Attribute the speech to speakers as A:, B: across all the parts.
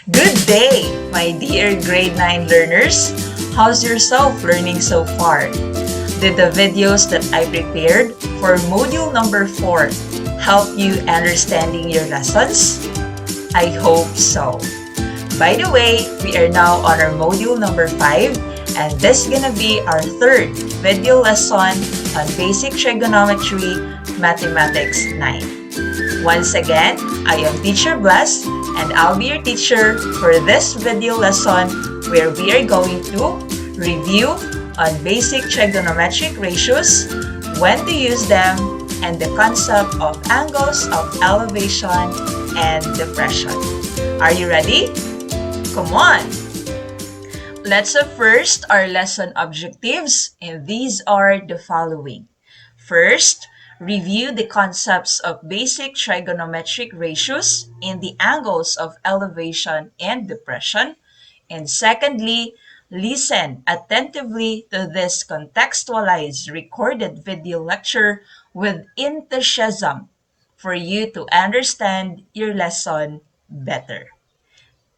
A: Good day, my dear grade 9 learners. How's your self-learning so far? Did the videos that I prepared for module number 4 help you understanding your lessons? I hope so. By the way, we are now on our module number 5, and this is gonna be our third video lesson on basic trigonometry, mathematics 9. Once again, I am Teacher Bless, and I'll be your teacher for this video lesson where we are going to review on basic trigonometric ratios, when to use them, and the concept of angles of elevation and depression. Are you ready? Come on! Let's first our lesson objectives, and these are the following. First, review the concepts of basic trigonometric ratios and the angles of elevation and depression. And secondly, listen attentively to this contextualized recorded video lecture with enthusiasm for you to understand your lesson better.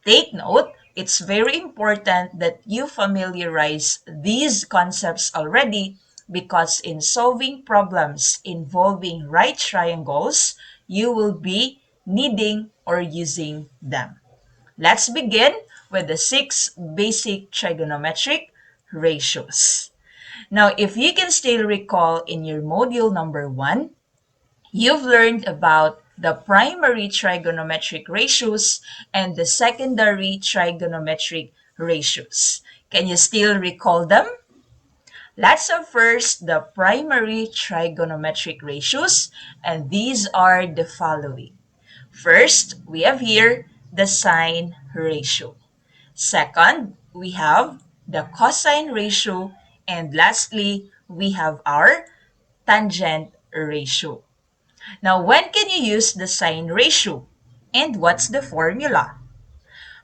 A: Take note, it's very important that you familiarize these concepts already because in solving problems involving right triangles, you will be needing or using them. Let's begin with the 6 basic trigonometric ratios. Now, if you can still recall in your module number 1, you've learned about the primary trigonometric ratios and the secondary trigonometric ratios. Can you still recall them? Let's have first the primary trigonometric ratios, and these are the following. First, we have here the sine ratio. Second, we have the cosine ratio, and lastly, we have our tangent ratio. Now, when can you use the sine ratio? And what's the formula?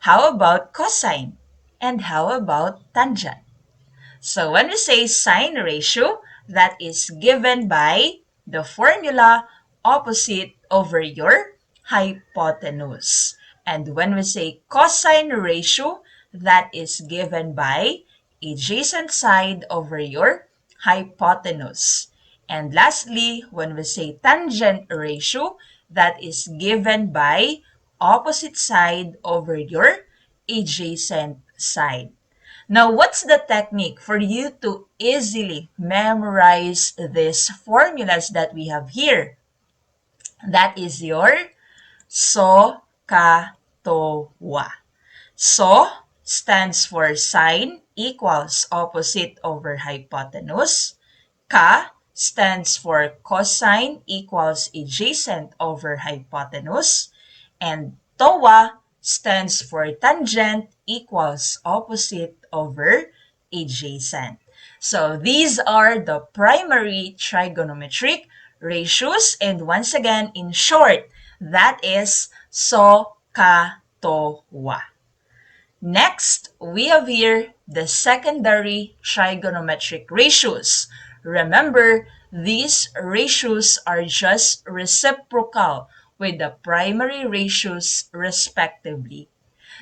A: How about cosine? And how about tangent? So when we say sine ratio, that is given by the formula opposite over your hypotenuse. And when we say cosine ratio, that is given by adjacent side over your hypotenuse. And lastly, when we say tangent ratio, that is given by opposite side over your adjacent side. Now, what's the technique for you to easily memorize these formulas that we have here? That is your so, ka, to, wa. So stands for sine equals opposite over hypotenuse. Ka stands for cosine equals adjacent over hypotenuse. And TOA stands for tangent equals opposite over adjacent. So these are the primary trigonometric ratios. And once again, in short, that is so, ka, to, wa. Next, we have here the secondary trigonometric ratios. Remember, these ratios are just reciprocal with the primary ratios respectively.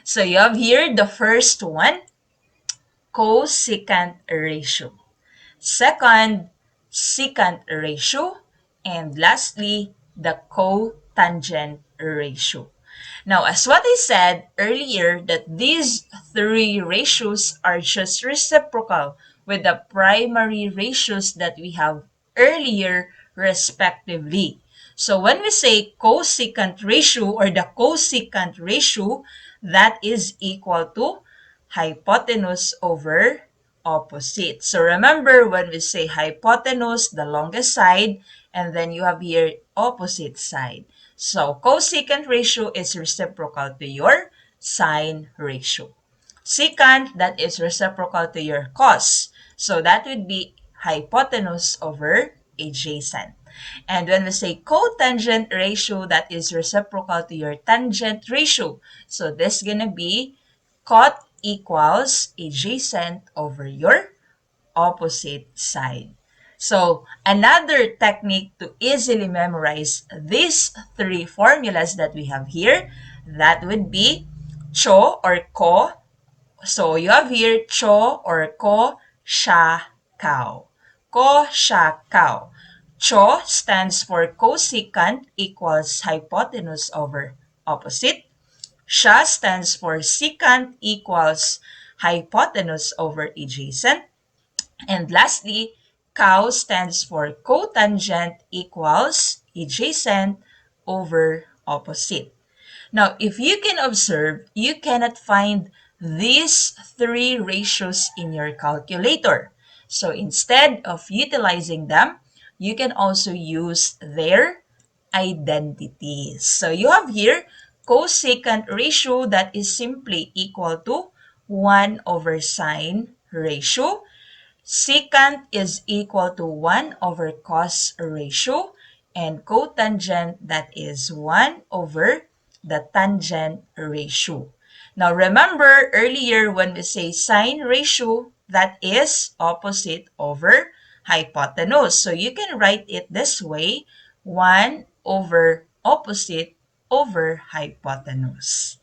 A: So you have here the first one, cosecant ratio. Second, secant ratio. And lastly, the cotangent ratio. Now, as what I said earlier, that these 3 ratios are just reciprocal with the primary ratios that we have earlier respectively. So when we say cosecant ratio or the cosecant ratio, that is equal to hypotenuse over opposite. So remember, when we say hypotenuse, the longest side, and then you have here opposite side. So cosecant ratio is reciprocal to your sine ratio. Secant, that is reciprocal to your cos. So that would be hypotenuse over adjacent. And when we say cotangent ratio, that is reciprocal to your tangent ratio. So this is going to be cot equals adjacent over your opposite side. So another technique to easily memorize these 3 formulas that we have here, that would be Cho or ko. So you have here cho or ko, sha, kao. Ko, sha, kao. Cho stands for cosecant equals hypotenuse over opposite. Sha stands for secant equals hypotenuse over adjacent. And lastly, cow stands for cotangent equals adjacent over opposite. Now, if you can observe, you cannot find these three ratios in your calculator. So instead of utilizing them, you can also use their identities. So you have here cosecant ratio that is simply equal to 1 over sine ratio. Secant is equal to 1 over cos ratio, and cotangent, that is 1 over the tangent ratio. Now remember earlier when we say sine ratio, that is opposite over hypotenuse. So you can write it this way, 1 over opposite over hypotenuse.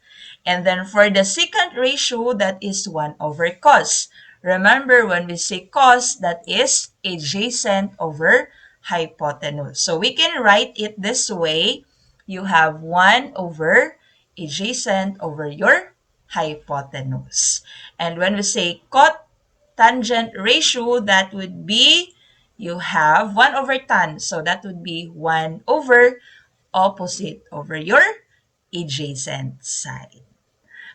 A: And then for the secant ratio, that is 1 over cos. Remember, when we say cos, that is adjacent over hypotenuse. So we can write it this way. You have 1 over adjacent over your hypotenuse. And when we say cot tangent ratio, that would be, you have 1 over tan. So that would be 1 over opposite over your adjacent side.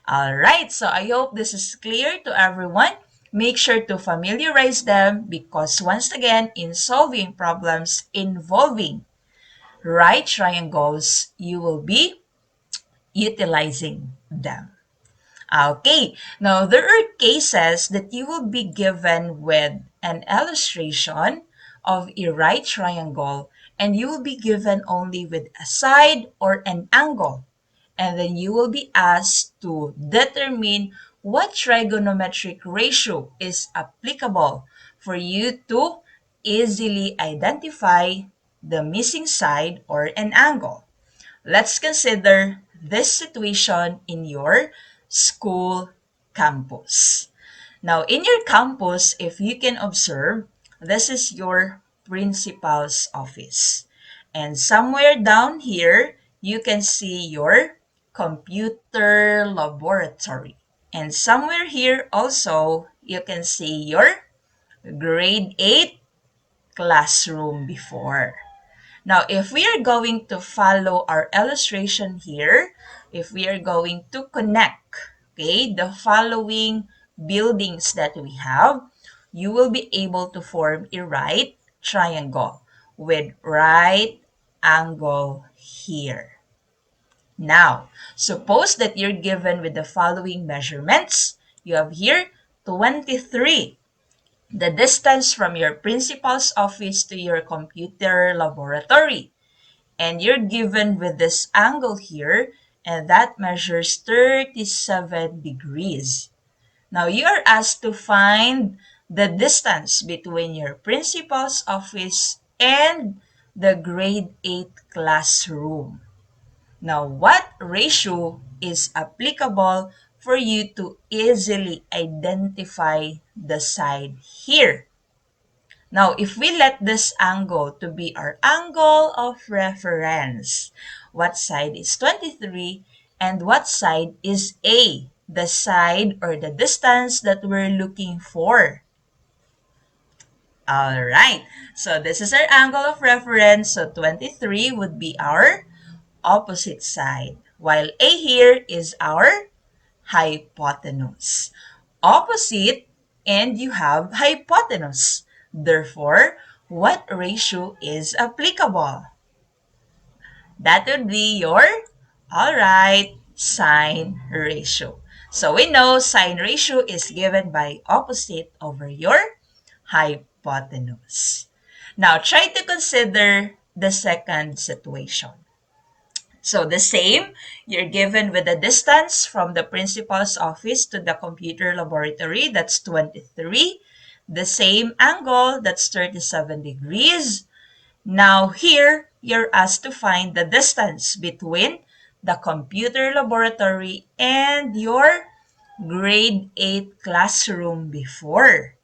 A: All right, so I hope this is clear to everyone. Make sure to familiarize them because once again, in solving problems involving right triangles, you will be utilizing them. Okay, now there are cases that you will be given with an illustration of a right triangle and you will be given only with a side or an angle. And then you will be asked to determine what trigonometric ratio is applicable for you to easily identify the missing side or an angle. Let's consider this situation in your school campus. Now, in your campus, if you can observe, this is your principal's office. And somewhere down here, you can see your computer laboratory. And somewhere here also, you can see your grade 8 classroom before. Now, if we are going to follow our illustration here, if we are going to connect, okay, the following buildings that we have, you will be able to form a right triangle with right angle here. Now, suppose that you're given with the following measurements. You have here 23. The distance from your principal's office to your computer laboratory. And you're given with this angle here, and that measures 37 degrees. Now, you are asked to find the distance between your principal's office and the grade 8 classroom. Now, what ratio is applicable for you to easily identify the side here? Now, if we let this angle to be our angle of reference, what side is 23 and what side is A, the side or the distance that we're looking for? All right, so this is our angle of reference. So 23 would be our opposite side, while A here is our hypotenuse. Opposite, and you have hypotenuse. Therefore, what ratio is applicable? That would be your, all right, sine ratio. So we know sine ratio is given by opposite over your hypotenuse. Now, try to consider the second situation. So the same, you're given with the distance from the principal's office to the computer laboratory, that's 23. The same angle, that's 37 degrees. Now here, you're asked to find the distance between the computer laboratory, and your grade 8 classroom before.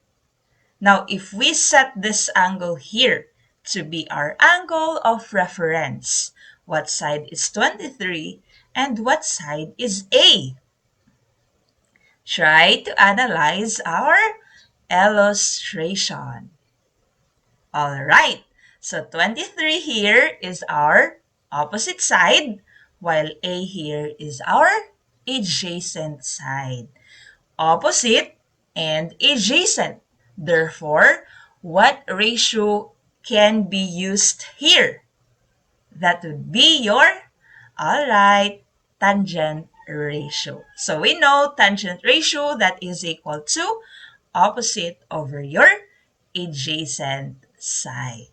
A: Now, if we set this angle here to be our angle of reference, what side is 23 and what side is A? Try to analyze our illustration. All right, so 23 here is our opposite side, while A here is our adjacent side. Opposite and adjacent. Therefore, what ratio can be used here? That would be your, all right, tangent ratio. So we know tangent ratio, that is equal to opposite over your adjacent side.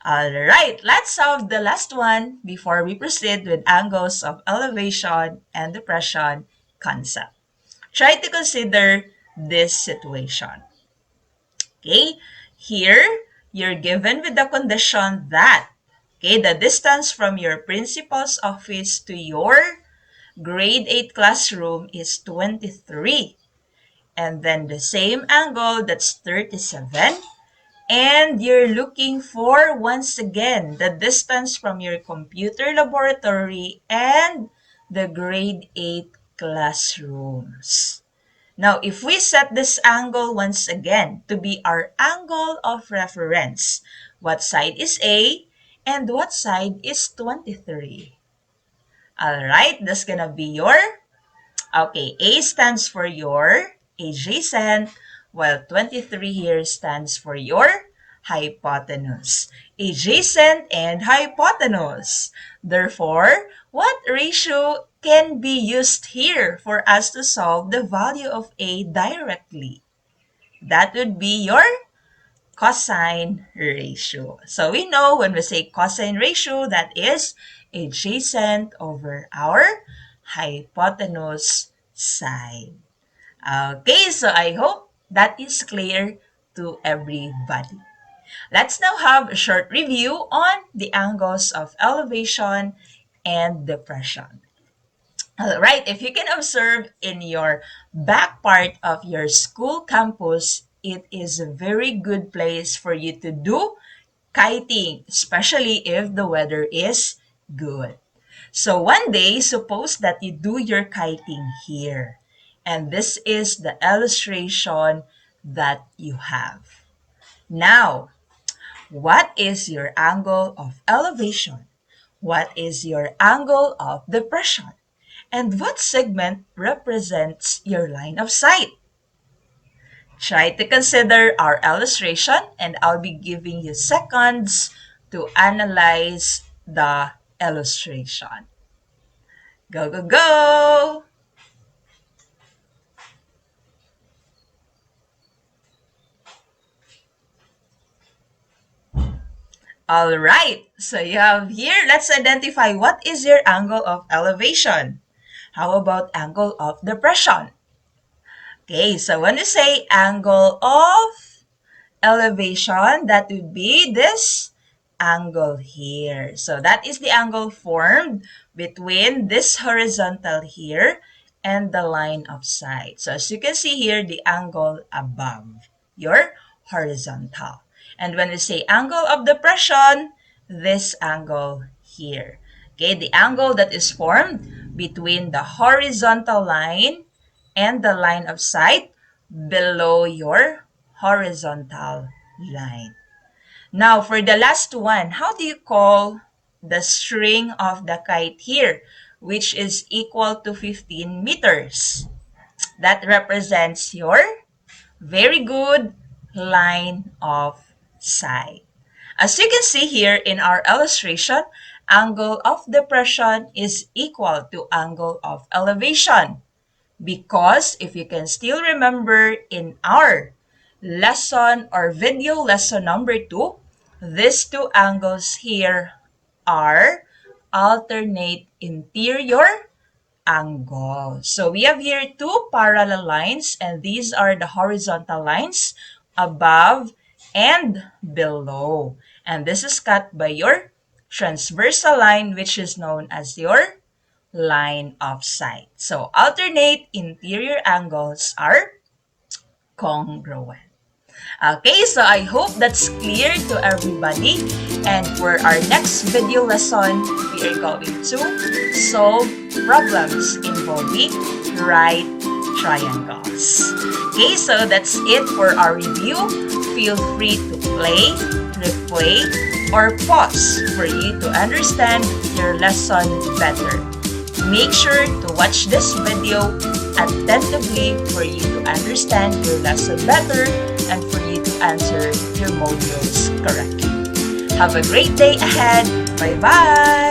A: All right, let's solve the last one before we proceed with angles of elevation and depression concept. Try to consider this situation. Okay, here you're given with the condition that, okay, the distance from your principal's office to your grade 8 classroom is 23. And then the same angle, that's 37. And you're looking for, once again, the distance from your computer laboratory and the grade 8 classrooms. Now, if we set this angle once again to be our angle of reference, what side is A and what side is 23? All right, that's gonna be your, okay, A stands for your adjacent, while 23 here stands for your hypotenuse. Adjacent and hypotenuse. Therefore, what ratio can be used here for us to solve the value of A directly? That would be your cosine ratio. So we know when we say cosine ratio, that is adjacent over our hypotenuse side. Okay, so I hope that is clear to everybody. Let's now have a short review on the angles of elevation and depression. All right, if you can observe in your back part of your school campus, it is a very good place for you to do kiting, especially if the weather is good. So one day, suppose that you do your kiting here. And this is the illustration that you have. Now, what is your angle of elevation? What is your angle of depression? And what segment represents your line of sight? Try to consider our illustration, and I'll be giving you seconds to analyze the illustration. Go, go, go! All right, so you have here, let's identify what is your angle of elevation. How about angle of depression? Okay, so when you say angle of elevation, that would be this angle here. So that is the angle formed between this horizontal here and the line of sight. So as you can see here, the angle above your horizontal. And when we say angle of depression, this angle here. Okay, the angle that is formed between the horizontal line and the line of sight below your horizontal line. Now, for the last one, how do you call the string of the kite here, which is equal to 15 meters? That represents your very good line of sight. As you can see here in our illustration, angle of depression is equal to angle of elevation. Because if you can still remember in our lesson or video lesson number 2, these two angles here are alternate interior angles. So we have here two parallel lines, and these are the horizontal lines above and below. And this is cut by your transversal line, which is known as your line of sight. So alternate interior angles are congruent. Okay, so I hope that's clear to everybody. And for our next video lesson, we are going to solve problems involving right triangles. Okay, so that's it for our review. Feel free to play, replay, or pause for you to understand your lesson better. Make sure to watch this video attentively for you to understand your lesson better and for you to answer your modules correctly. Have a great day ahead. Bye-bye!